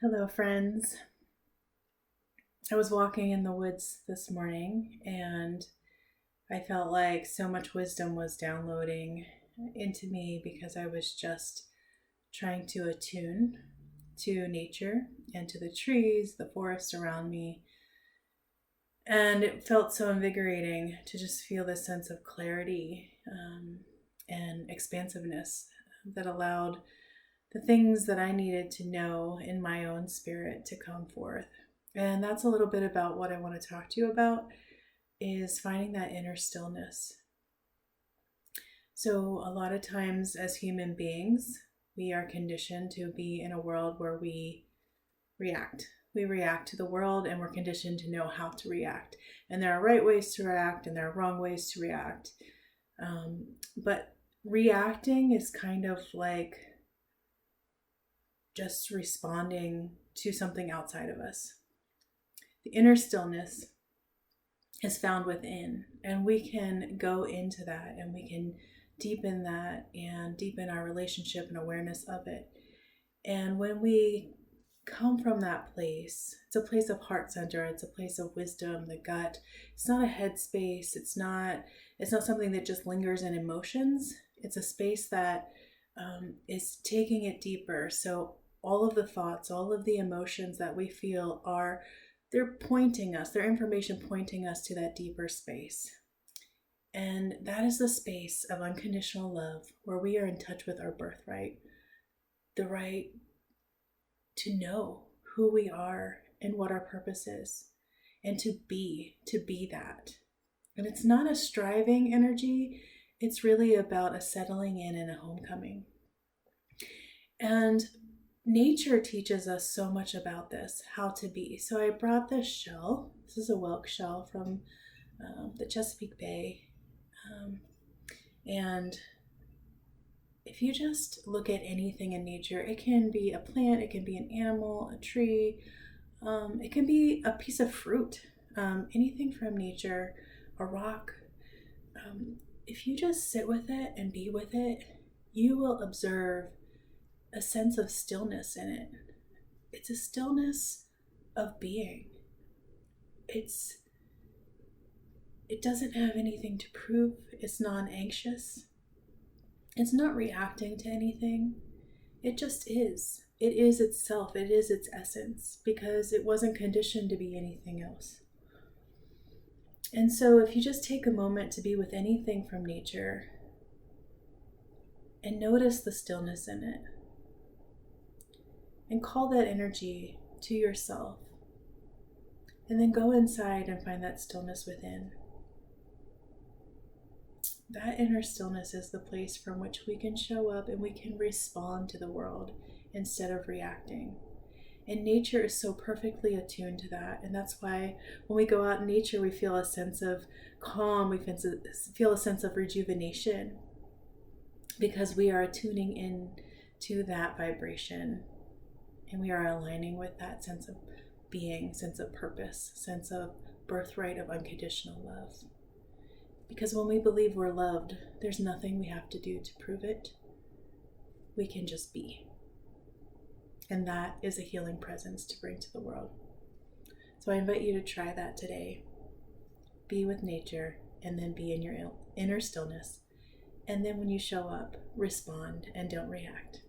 Hello, friends. I was walking in the woods this morning and I felt like so much wisdom was downloading into me because I was just trying to attune to nature and to the trees, the forest around me. And it felt so invigorating to just feel this sense of clarity and expansiveness that allowed the things that I needed to know in my own spirit to come forth. And that's a little bit about what I want to talk to you about is finding that inner stillness. So a lot of times as human beings, we are conditioned to be in a world where we react. We react to the world and we're conditioned to know how to react. And there are right ways to react and there are wrong ways to react. But reacting is kind of like just responding to something outside of us. The inner stillness is found within, and we can go into that and we can deepen that and deepen our relationship and awareness of it. And when we come from that place, it's a place of heart center, it's a place of wisdom, the gut. It's not a head space, it's not something that just lingers in emotions. It's a space that is taking it deeper. So all of the thoughts, all of the emotions that we feel they're pointing us, they're information pointing us to that deeper space. And that is the space of unconditional love where we are in touch with our birthright, the right to know who we are and what our purpose is, and to be that. And it's not a striving energy, it's really about a settling in and a homecoming. And nature teaches us so much about this, how to be. So I brought this shell. This is a whelk shell from the Chesapeake Bay. And if you just look at anything in nature, it can be a plant, it can be an animal, a tree, it can be a piece of fruit, anything from nature, a rock. If you just sit with it and be with it, you will observe a sense of stillness in it. It's a stillness of being. It doesn't have anything to prove. It's non-anxious. It's not reacting to anything. It just is. It is itself. It is its essence because it wasn't conditioned to be anything else. And so if you just take a moment to be with anything from nature and notice the stillness in it, and call that energy to yourself. And then go inside and find that stillness within. That inner stillness is the place from which we can show up and we can respond to the world instead of reacting. And nature is so perfectly attuned to that. And that's why when we go out in nature, we feel a sense of calm, we feel a sense of rejuvenation because we are attuning in to that vibration. And we are aligning with that sense of being, sense of purpose, sense of birthright of unconditional love. Because when we believe we're loved, there's nothing we have to do to prove it. We can just be. And that is a healing presence to bring to the world. So I invite you to try that today. Be with nature and then be in your inner stillness. And then when you show up, respond and don't react.